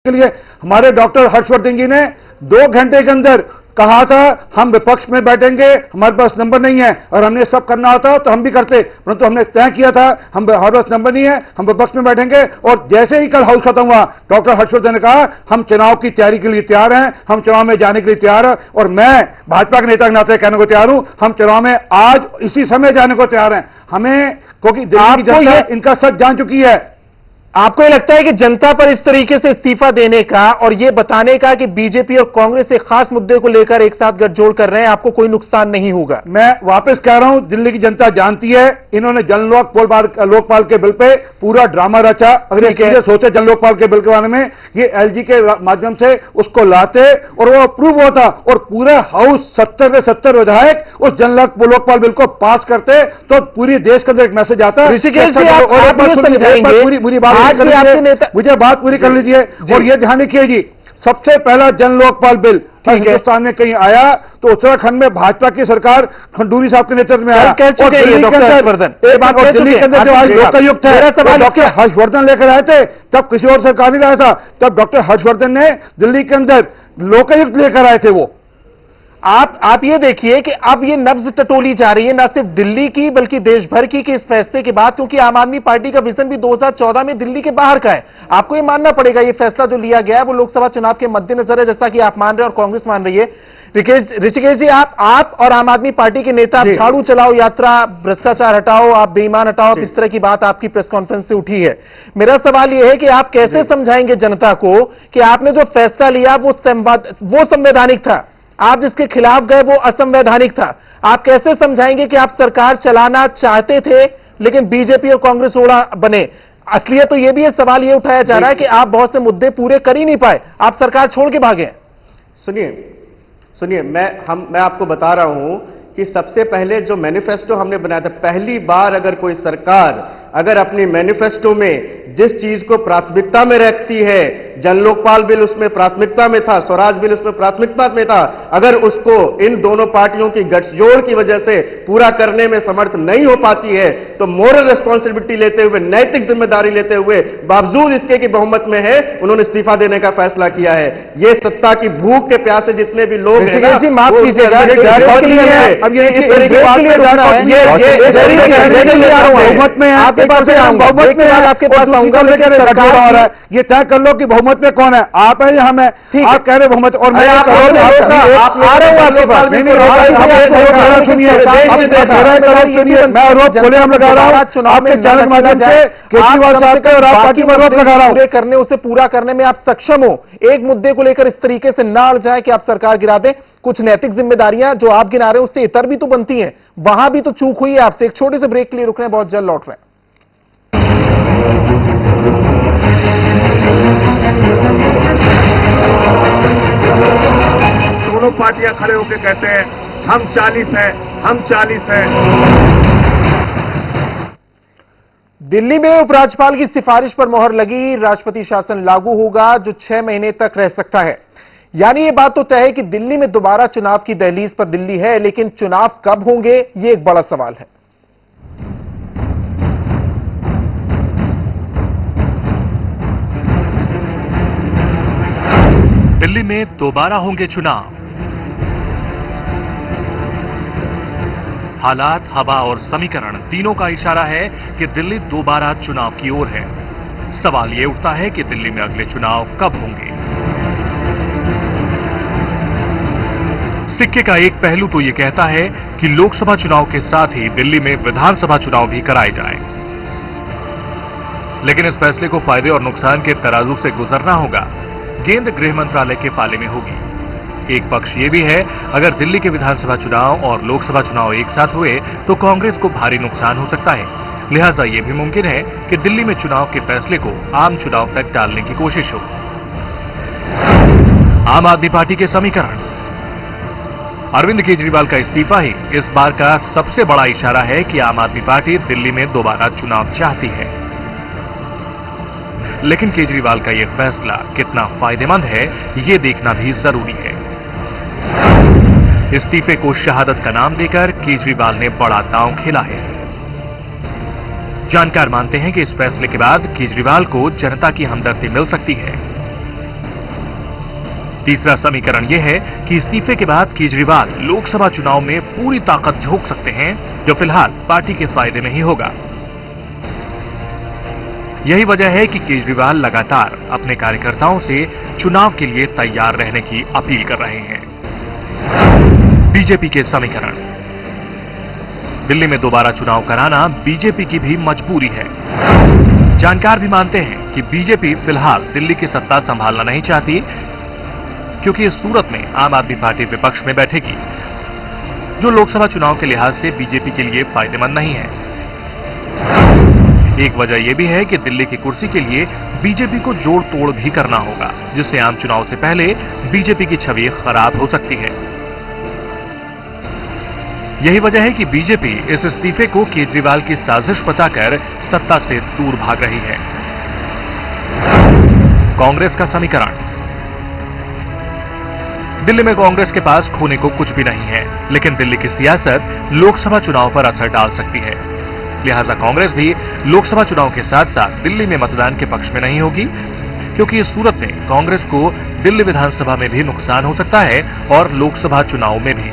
के लिए हमारे डॉक्टर हर्षवर्धन जी ने 2 घंटे के अंदर कहा था हम विपक्ष में बैठेंगे, हमारे पास नंबर नहीं है और हमने सब करना होता तो हम भी करते, परंतु हमने तय किया था हमारे पास नंबर नहीं है, हम विपक्ष में बैठेंगे। और जैसे ही कल हाउस खत्म हुआ, डॉक्टर हर्षवर्धन ने कहा हम चुनाव की तैयारी के लिए तैयार हैं, हम चुनाव में जाने के लिए तैयार हैं। और मैं भाजपा के नेता के नाते कहने को तैयार हूं, हम चुनाव में आज इसी समय जाने को तैयार हैं। हमें क्योंकि दिल्ली की जनता इनका सच जान चुकी है। आपको ये लगता है कि जनता पर इस तरीके से इस्तीफा देने का और ये बताने का कि बीजेपी और कांग्रेस एक खास मुद्दे को लेकर एक साथ गठजोड़ कर रहे हैं, आपको कोई नुकसान नहीं होगा? मैं वापस कह रहा हूं, दिल्ली की जनता जानती है, इन्होंने जन लोकपाल के बिल पे पूरा ड्रामा रचा। अगर ये सोचे जन लोकपाल के बिल के बारे में, ये एलजी के माध्यम से उसको लाते और वो अप्रूव होता और पूरे हाउस 70 के 70 विधायक उस जन लोकपाल बिल को पास करते तो पूरी देश के अंदर एक मैसेज आता। पूरी बात मुझे बात पूरी कर लीजिए। और ये ध्यान रखिए जी, सबसे पहला जन लोकपाल बिल हिंदुस्तान में कहीं आया तो उत्तराखंड में भाजपा की सरकार खंडूरी साहब के नेतृत्व में आया। दिल्ली के अंदर जो आज लोकायुक्त है, डॉक्टर हर्षवर्धन लेकर आए थे, तब किसी और सरकार नहीं आया था, तब डॉक्टर हर्षवर्धन ने दिल्ली के अंदर लोकायुक्त लेकर आए थे। वो आप ये देखिए कि अब ये नब्ज टटोली जा रही है ना सिर्फ दिल्ली की बल्कि देश भर की कि इस फैसले के बाद, क्योंकि आम आदमी पार्टी का विजन भी 2014 में दिल्ली के बाहर का है। आपको ये मानना पड़ेगा ये फैसला जो लिया गया है वो लोकसभा चुनाव के मद्देनजर है, जैसा कि आप मान रहे हैं और कांग्रेस मान रही है। ऋषिकेश जी, आप और आम आदमी पार्टी के नेता झाड़ू चलाओ यात्रा, भ्रष्टाचार हटाओ, आप बेईमान हटाओ, इस तरह की बात आपकी प्रेस कॉन्फ्रेंस से उठी है। मेरा सवाल यह है कि आप कैसे समझाएंगे जनता को कि आपने जो फैसला लिया वो संवैधानिक था, आप जिसके खिलाफ गए वो असंवैधानिक था। आप कैसे समझाएंगे कि आप सरकार चलाना चाहते थे लेकिन बीजेपी और कांग्रेस रोड़ा बने? असलियत तो यह भी है, सवाल यह उठाया जा रहा है कि आप बहुत से मुद्दे पूरे कर ही नहीं पाए, आप सरकार छोड़ के भागे। सुनिए, मैं आपको बता रहा हूं कि सबसे पहले जो मैनिफेस्टो हमने बनाया था, पहली बार अगर कोई सरकार अगर अपनी मैनिफेस्टो में जिस चीज को प्राथमिकता में रखती है, जन लोकपाल बिल उसमें प्राथमिकता में था, स्वराज बिल उसमें प्राथमिकता में था, अगर उसको इन दोनों पार्टियों की गठजोड़ की वजह से पूरा करने में समर्थ नहीं हो पाती है तो मोरल रिस्पॉन्सिबिलिटी लेते हुए, नैतिक जिम्मेदारी लेते हुए, बावजूद इसके कि बहुमत में है, उन्होंने इस्तीफा देने का फैसला किया है। ये सत्ता की भूख के प्यासे जितने भी लोग हैं, माफ कीजिएगा, अब ये इस तरह की बात बहुमत में है, बहुमत में आपके पास आऊंगा, लेकिन ये तय कर लो कि बहुमत में कौन है, आप है या हम है। आप कह रहे बहुमत और मैं आरोप खुलेआम लगा रहा हूं आपके चैनल के माध्यम से, केजरीवाल साहब का और आप पार्टी में आरोप लगा रहा हूं। करने उसे पूरा करने में आप सक्षम हो, एक मुद्दे को लेकर इस तरीके से ना अड़ जाए कि आप सरकार गिरा दें। कुछ नैतिक जिम्मेदारियां जो आप गिना रहे हैं उससे इतर भी तो बनती हैं, वहां भी तो चूक हुई है आपसे। एक छोटे से ब्रेक के लिए रुक रहे हैं, बहुत जल्द लौट रहे हैं। दोनों पार्टियां खड़े होकर कहते हैं हम 40 हैं, हम 40 हैं। दिल्ली में उपराज्यपाल की सिफारिश पर मोहर लगी, राष्ट्रपति शासन लागू होगा जो 6 महीने तक रह सकता है। यानी ये बात तो तय है कि दिल्ली में दोबारा चुनाव की दहलीज पर दिल्ली है, लेकिन चुनाव कब होंगे ये एक बड़ा सवाल है। दिल्ली में दोबारा होंगे चुनाव। हालात, हवा और समीकरण तीनों का इशारा है कि दिल्ली दोबारा चुनाव की ओर है। सवाल यह उठता है कि दिल्ली में अगले चुनाव कब होंगे। सिक्के का एक पहलू तो यह कहता है कि लोकसभा चुनाव के साथ ही दिल्ली में विधानसभा चुनाव भी कराए जाएं। लेकिन इस फैसले को फायदे और नुकसान के तराजू से गुजरना होगा। गेंद गृह मंत्रालय के पाले में होगी। एक पक्ष यह भी है, अगर दिल्ली के विधानसभा चुनाव और लोकसभा चुनाव एक साथ हुए तो कांग्रेस को भारी नुकसान हो सकता है। लिहाजा यह भी मुमकिन है कि दिल्ली में चुनाव के फैसले को आम चुनाव तक टालने की कोशिश हो। आम आदमी पार्टी के समीकरण। अरविंद केजरीवाल का इस्तीफा ही इस बार का सबसे बड़ा इशारा है कि आम आदमी पार्टी दिल्ली में दोबारा चुनाव चाहती है। लेकिन केजरीवाल का यह फैसला कितना फायदेमंद है यह देखना भी जरूरी है। इस्तीफे को शहादत का नाम देकर केजरीवाल ने बड़ा दांव खेला है। जानकार मानते हैं कि इस फैसले के बाद केजरीवाल को जनता की हमदर्दी मिल सकती है। तीसरा समीकरण यह है कि इस्तीफे के बाद केजरीवाल लोकसभा चुनाव में पूरी ताकत झोंक सकते हैं, जो फिलहाल पार्टी के फायदे में ही होगा। यही वजह है कि केजरीवाल लगातार अपने कार्यकर्ताओं से चुनाव के लिए तैयार रहने की अपील कर रहे हैं। बीजेपी के समीकरण। दिल्ली में दोबारा चुनाव कराना बीजेपी की भी मजबूरी है। जानकार भी मानते हैं कि बीजेपी फिलहाल दिल्ली की सत्ता संभालना नहीं चाहती, क्योंकि इस सूरत में आम आदमी पार्टी विपक्ष में बैठेगी, जो लोकसभा चुनाव के लिहाज से बीजेपी के लिए फायदेमंद नहीं है। एक वजह यह भी है कि दिल्ली की कुर्सी के लिए बीजेपी को जोड़ तोड़ भी करना होगा, जिससे आम चुनाव से पहले बीजेपी की छवि खराब हो सकती है। यही वजह है कि बीजेपी इस इस्तीफे को केजरीवाल की साजिश बताकर सत्ता से दूर भाग रही है। कांग्रेस का समीकरण। दिल्ली में कांग्रेस के पास खोने को कुछ भी नहीं है, लेकिन दिल्ली की सियासत लोकसभा चुनाव पर असर डाल सकती है। लिहाजा कांग्रेस भी लोकसभा चुनाव के साथ साथ दिल्ली में मतदान के पक्ष में नहीं होगी, क्योंकि इस सूरत में कांग्रेस को दिल्ली विधानसभा में भी नुकसान हो सकता है और लोकसभा चुनाव में भी।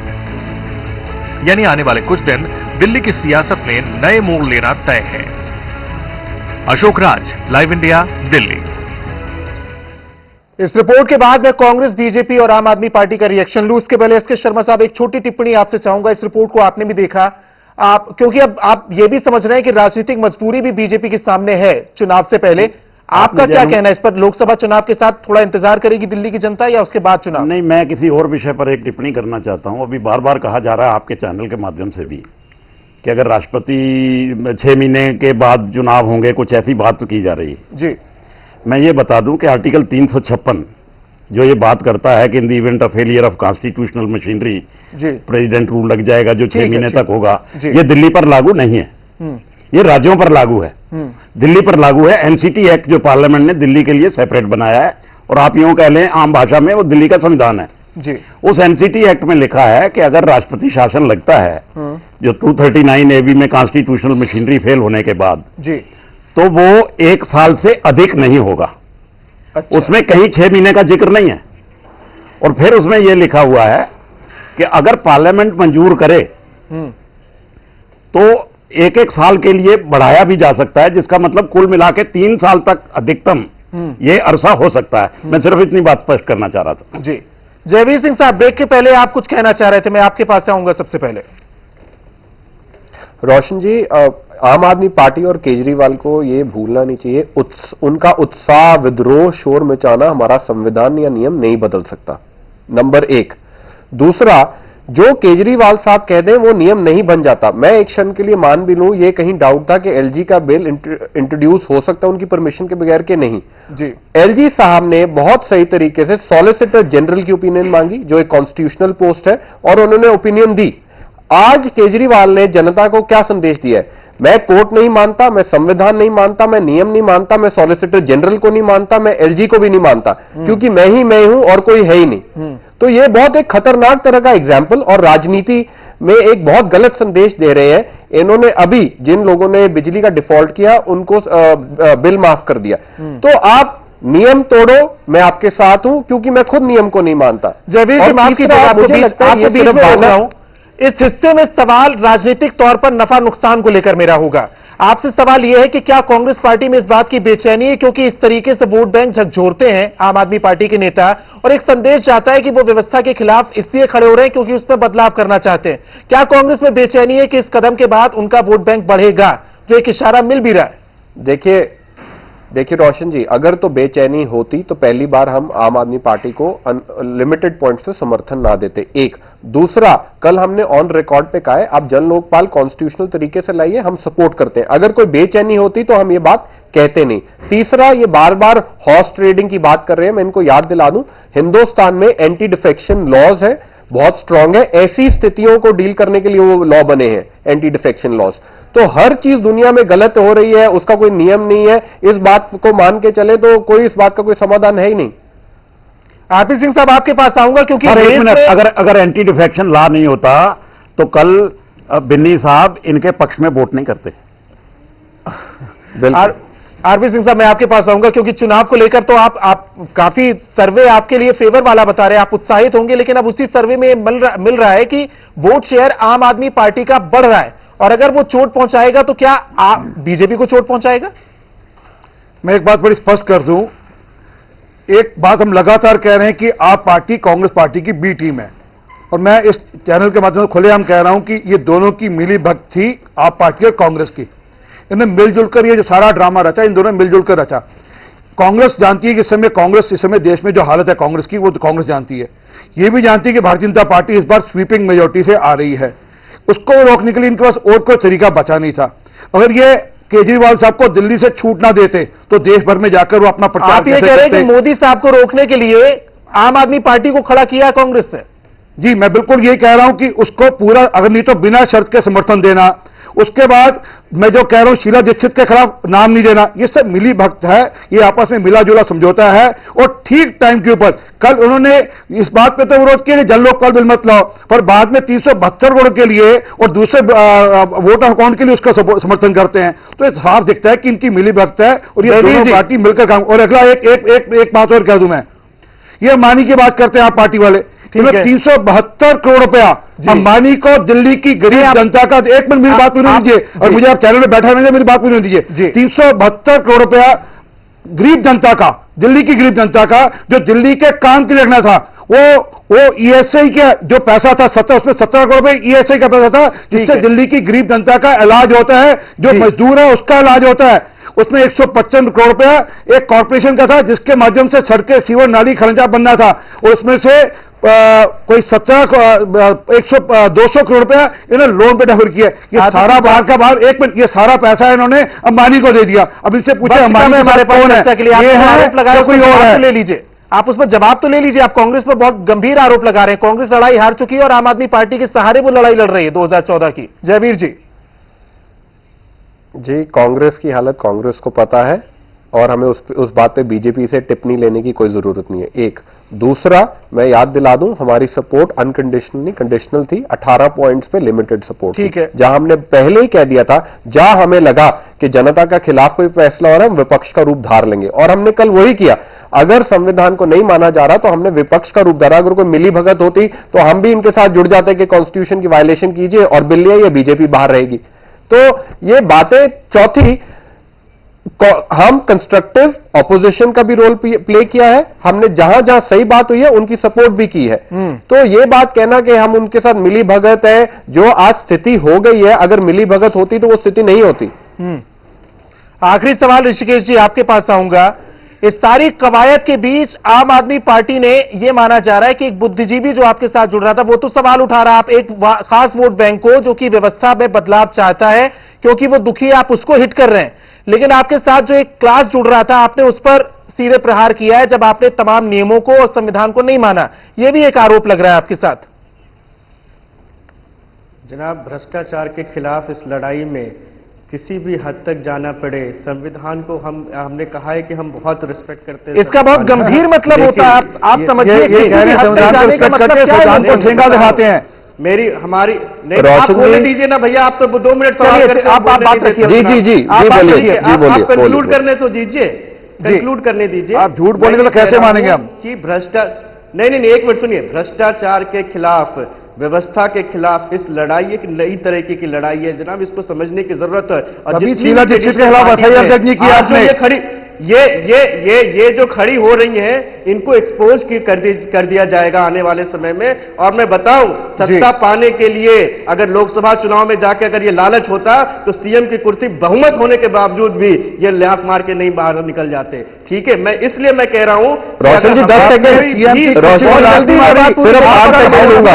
यानी आने वाले कुछ दिन दिल्ली की सियासत में नए मोड़ लेना तय है। Ashok Raj, live India, Delhi. इस रिपोर्ट के बाद मैं कांग्रेस, बीजेपी और आम आदमी पार्टी का रिएक्शन लूं। उसके पहले एसके शर्मा साहब, एक छोटी टिप्पणी आपसे चाहूंगा। इस रिपोर्ट को आपने भी देखा, क्योंकि अब आप ये भी समझ रहे हैं कि राजनीतिक मजबूरी भी बीजेपी के सामने है चुनाव से पहले। आपका क्या कहना है इस पर? लोकसभा चुनाव के साथ थोड़ा इंतजार करेगी दिल्ली की जनता, या उसके बाद चुनाव? नहीं, मैं किसी और विषय पर एक टिप्पणी करना चाहता हूं। अभी बार बार कहा जा रहा है आपके चैनल के माध्यम से भी कि अगर राष्ट्रपति 6 महीने के बाद चुनाव होंगे, कुछ ऐसी बात तो की जा रही है जी। मैं ये बता दूं कि आर्टिकल 356 जो ये बात करता है कि in the event of failure of constitutional machinery president rule लग जाएगा, जो 6 महीने तक होगा, ये दिल्ली पर लागू नहीं है, ये राज्यों पर लागू है। दिल्ली पर लागू है। एनसीटी एक्ट जो पार्लियामेंट ने दिल्ली के लिए सेपरेट बनाया है, और आप यूं कह लें आम भाषा में वो दिल्ली का संविधान है जी। उस एनसीटी एक्ट में लिखा है कि अगर राष्ट्रपति शासन लगता है जो 239 AB में कॉन्स्टिट्यूशनल मशीनरी फेल होने के बाद जी, तो वो 1 साल से अधिक नहीं होगा। अच्छा। उसमें कहीं 6 महीने का जिक्र नहीं है। और फिर उसमें यह लिखा हुआ है कि अगर पार्लियामेंट मंजूर करे तो 1-1 साल के लिए बढ़ाया भी जा सकता है, जिसका मतलब कुल मिला के 3 साल तक अधिकतम ये अरसा हो सकता है। मैं सिर्फ इतनी बात स्पष्ट करना चाह रहा था जी। जयवीर सिंह साहब, ब्रेक के पहले आप कुछ कहना चाह रहे थे, मैं आपके पास आऊंगा सबसे पहले। रोशन जी, आम आदमी पार्टी और केजरीवाल को ये भूलना नहीं चाहिए, उनका उत्साह, विद्रोह, शोर मचाना हमारा संविधान या नियम नहीं बदल सकता, नंबर 1। दूसरा, जो केजरीवाल साहब कह दें वो नियम नहीं बन जाता। मैं एक क्षण के लिए मान भी लूं ये कहीं डाउट था कि एलजी का बिल इंट्रोड्यूस हो सकता है उनकी परमिशन के बगैर के नहीं जी। एलजी साहब ने बहुत सही तरीके से सॉलिसिटर जनरल की ओपिनियन मांगी, जो एक कॉन्स्टिट्यूशनल पोस्ट है, और उन्होंने ओपिनियन दी। आज केजरीवाल ने जनता को क्या संदेश दिया है? मैं कोर्ट नहीं मानता, मैं संविधान नहीं मानता, मैं नियम नहीं मानता, मैं सॉलिसिटर जनरल को नहीं मानता, मैं एलजी को भी नहीं मानता, क्योंकि मैं ही मैं हूं और कोई है ही नहीं। तो ये बहुत एक खतरनाक तरह का एग्जाम्पल और राजनीति में एक बहुत गलत संदेश दे रहे हैं। इन्होंने अभी जिन लोगों ने बिजली का डिफॉल्ट किया उनको बिल माफ कर दिया। तो आप नियम तोड़ो, मैं आपके साथ हूं, क्योंकि मैं खुद नियम को नहीं मानता। जयवीर जी, माफ कीजिएगा, आपको बीच में बोल रहा हूं। इस हिस्से में सवाल राजनीतिक तौर पर नफा नुकसान को लेकर मेरा होगा। आपसे सवाल यह है कि क्या कांग्रेस पार्टी में इस बात की बेचैनी है, क्योंकि इस तरीके से वोट बैंक झकझोरते हैं आम आदमी पार्टी के नेता, और एक संदेश जाता है कि वो व्यवस्था के खिलाफ इसलिए खड़े हो रहे हैं क्योंकि उसमें बदलाव करना चाहते हैं। क्या कांग्रेस में बेचैनी है कि इस कदम के बाद उनका वोट बैंक बढ़ेगा, जो एक इशारा मिल भी रहा है? देखिए रोशन जी, अगर तो बेचैनी होती तो पहली बार हम आम आदमी पार्टी को लिमिटेड पॉइंट से समर्थन ना देते। एक दूसरा, कल हमने ऑन रिकॉर्ड पे कहा है आप जन लोकपाल कॉन्स्टिट्यूशनल तरीके से लाइए, हम सपोर्ट करते हैं। अगर कोई बेचैनी होती तो हम ये बात कहते नहीं। तीसरा, ये बार बार हॉर्स ट्रेडिंग की बात कर रहे हैं, मैं इनको याद दिला दूं, हिंदुस्तान में एंटी डिफेक्शन लॉज है, बहुत स्ट्रांग है। ऐसी स्थितियों को डील करने के लिए वो लॉ बने हैं, एंटी डिफेक्शन लॉज। तो हर चीज दुनिया में गलत हो रही है, उसका कोई नियम नहीं है, इस बात को मान के चले तो कोई इस बात का कोई समाधान है ही नहीं। आरपी सिंह साहब, आपके पास आऊंगा, क्योंकि एक मिनट, अगर एंटी डिफेक्शन लॉ नहीं होता तो कल बिन्नी साहब इनके पक्ष में वोट नहीं करते। आरपी सिंह साहब, मैं आपके पास आऊंगा क्योंकि चुनाव को लेकर तो आप काफी सर्वे आपके लिए फेवर वाला बता रहे हैं, आप उत्साहित होंगे, लेकिन अब उसी सर्वे में मिल रहा है कि वोट शेयर आम आदमी पार्टी का बढ़ रहा है, और अगर वो चोट पहुंचाएगा तो क्या बीजेपी को चोट पहुंचाएगा? मैं एक बात बड़ी स्पष्ट कर दूं, एक बात हम लगातार कह रहे हैं कि आप पार्टी कांग्रेस पार्टी की बी टीम है, और मैं इस चैनल के माध्यम से खुलेआम कह रहा हूं कि ये दोनों की मिली भगत थी, आप पार्टी और कांग्रेस की। इन्हें मिलजुल कर ये जो सारा ड्रामा रचा, इन दोनों ने मिलजुल कर रचा। कांग्रेस जानती है कि इस समय कांग्रेस, इस समय देश में जो हालत है कांग्रेस की, वो तो कांग्रेस जानती है। ये भी जानती है कि भारतीय जनता पार्टी इस बार स्वीपिंग मेजोरिटी से आ रही है। उसको रोकने के लिए इनके पास और कोई तरीका बचा नहीं था। अगर ये केजरीवाल साहब को दिल्ली से छूट ना देते तो देश भर में जाकर वो अपना प्रचार आप ये कह रहे हैं कि मोदी साहब को रोकने के लिए आम आदमी पार्टी को खड़ा किया कांग्रेस से? जी, मैं बिल्कुल यही कह रहा हूं कि उसको पूरा, अगर नहीं तो बिना शर्त के समर्थन देना। उसके बाद मैं जो कह रहा हूं शीला दीक्षित के खिलाफ नाम नहीं देना, ये सब मिली भगत है, ये आपस में मिला जुला समझौता है। और ठीक टाइम के ऊपर कल उन्होंने इस बात पे तो विरोध किया कि जन लोकपाल बिल मत लाओ, पर बाद में 372 करोड़ के लिए और दूसरे वोटर अकाउंट के लिए उसका समर्थन करते हैं। तो ये साफ दिखता है कि इनकी मिली भगत है और ये दोनों पार्टी मिलकर काम। और अगला एक बात और कह दूं मैं, ये अंबानी की बात करते हैं आप पार्टी वाले, 372 करोड़ रुपया अंबानी को दिल्ली की गरीब जनता का, एक मिनट मेरी बात पूरी होनी दीजिए, और मुझे आप चैनल में बैठा रहेंगे, मेरी बात पूरी होनी दीजिए। 372 करोड़ रुपया गरीब जनता का, दिल्ली की गरीब जनता का, जो दिल्ली के काम के लिए रखना था, वो ईएसआई का जो पैसा था, उसमें 17 करोड़ रुपए ईएसआई का पैसा था, जिससे दिल्ली की गरीब जनता का इलाज होता है, जो मजदूर है उसका इलाज होता है। उसमें 155 करोड़ रुपया एक कॉर्पोरेशन का था, जिसके माध्यम से सड़कें, सीवर, नाली, खरंजा बनना था, और उसमें से कोई 200 करोड़ रुपया इन्होंने लोन पे डेवलप किया। ये सारा बाहर का बाहर, एक मिनट, ये सारा पैसा इन्होंने अंबानी को दे दिया। अब इनसे पूछे अंबानी हमारे कौन है, ये है कोई और है? ले लीजिए आप, उसमें जवाब तो ले लीजिए। आप कांग्रेस पर बहुत गंभीर आरोप लगा रहे हैं, कांग्रेस लड़ाई हार चुकी है और आम आदमी पार्टी के सहारे वो लड़ाई लड़ रही है 2014 की। जयवीर जी। जी, कांग्रेस की हालत कांग्रेस को पता है और हमें उस बात पे बीजेपी से टिप्पणी लेने की कोई जरूरत नहीं है। एक दूसरा, मैं याद दिला दूं, हमारी सपोर्ट अनकंडीशनली कंडीशनल थी, 18 पॉइंट्स पे लिमिटेड सपोर्ट। ठीक है, जहां हमने पहले ही कह दिया था, जहां हमें लगा कि जनता का खिलाफ कोई फैसला हो रहा है, हम विपक्ष का रूप धार लेंगे, और हमने कल वही किया। अगर संविधान को नहीं माना जा रहा तो हमने विपक्ष का रूप धारा। अगर कोई मिली भगत होती तो हम भी इनके साथ जुड़ जाते कि कॉन्स्टिट्यूशन की वायलेशन कीजिए और बिल या बीजेपी बाहर रहेगी। तो ये बातें, चौथी, हम कंस्ट्रक्टिव ऑपोजिशन का भी रोल प्ले किया है, हमने जहां जहां सही बात हुई है उनकी सपोर्ट भी की है। तो ये बात कहना कि हम उनके साथ मिली भगत है, जो आज स्थिति हो गई है, अगर मिली भगत होती तो वो स्थिति नहीं होती। आखिरी सवाल ऋषिकेश जी आपके पास आऊंगा। इस सारी कवायद के बीच आम आदमी पार्टी ने यह माना जा रहा है कि एक बुद्धिजीवी जो आपके साथ जुड़ रहा था वो तो सवाल उठा रहा है, आप एक खास वोट बैंक को जो कि व्यवस्था में बदलाव चाहता है क्योंकि वो दुखी है, आप उसको हिट कर रहे हैं, लेकिन आपके साथ जो एक क्लास जुड़ रहा था आपने उस पर सीधे प्रहार किया है जब आपने तमाम नियमों को और संविधान को नहीं माना। यह भी एक आरोप लग रहा है आपके साथ। जनाब, भ्रष्टाचार के खिलाफ इस लड़ाई में किसी भी हद तक जाना पड़े, संविधान को हमने कहा है कि हम बहुत रिस्पेक्ट करते हैं। इसका बहुत गंभीर मतलब होता है, आप समझिए ठेंगा दिखाते हैं। मेरी हमारी नहीं, आप बोलने दीजिए ना भैया, आप तो 2 मिनट सवाल करते हैं, आप बात रखिए। जी जी जी बोलिए, आप कंक्लूड करने तो दीजिए, कंक्लूड करने दीजिए। आप झूठ बोलेंगे तो कैसे मानेंगे हम कि नहीं, एक मिनट सुनिए। भ्रष्टाचार के खिलाफ, व्यवस्था के खिलाफ इस लड़ाई एक नई तरीके की लड़ाई है जनाब, इसको समझने की जरूरत है। और शीला दीक्षित के खिलाफ एफआईआर दर्ज नहीं किया आपने। ये जो खड़ी हो रही हैं, इनको एक्सपोज कर दिया जाएगा आने वाले समय में। और मैं बताऊं, सत्ता पाने के लिए अगर लोकसभा चुनाव में जाकर अगर ये लालच होता तो सीएम की कुर्सी बहुमत होने के बावजूद भी ये लात मार के नहीं बाहर निकल जाते। ठीक है, इसलिए मैं कह रहा हूं रोशन जी 10 सेकंड,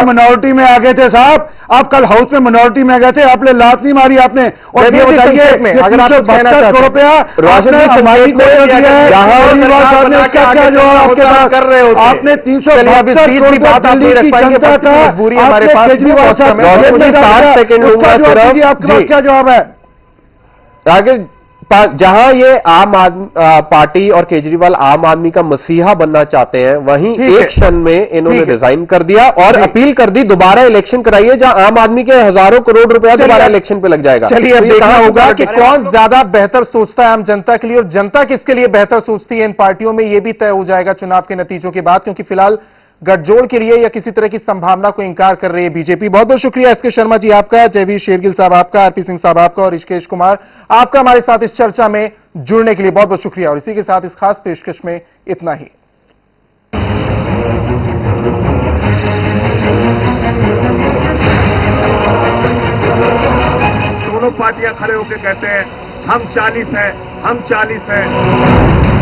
मिनोरिटी में आ गए थे साहब, आप कल हाउस में मिनोरिटी में आ गए थे, आपने लात नहीं मारी आपने। और ये बताइए, अगर आप 72 करोड़ रुपया रोशन जी समाज को क्या क्या जवाब आपके पास कर रहे हो, आपने 372 बात दिल्ली की जनता का हमारे पास केजरीवाल साहब 7 सेकंड होगा सिर्फ, आपके पास क्या जवाब है? आगे जहां ये आम आदमी पार्टी और केजरीवाल आम आदमी का मसीहा बनना चाहते हैं, वहीं एक क्षण में इन्होंने रिजाइन कर दिया और अपील कर दी दोबारा इलेक्शन कराइए, जहां आम आदमी के हजारों करोड़ रुपया दोबारा इलेक्शन पे लग जाएगा। चलिए अब देखना होगा कि कौन ज्यादा बेहतर सोचता है आम जनता के लिए और जनता किसके लिए बेहतर सोचती है इन पार्टियों में, यह भी तय हो जाएगा चुनाव के नतीजों के बाद, क्योंकि फिलहाल गठजोड़ के लिए या किसी तरह की संभावना को इंकार कर रही है बीजेपी। बहुत बहुत शुक्रिया एसके शर्मा जी आपका, जयवीर शेरगिल साहब आपका, आरपी सिंह साहब आपका और ऋषिकेश कुमार आपका हमारे साथ इस चर्चा में जुड़ने के लिए बहुत बहुत शुक्रिया। और इसी के साथ इस खास पेशकश में इतना ही। दोनों पार्टियां खड़े होकर कहते हैं हम 40 हैं, हम 40 हैं।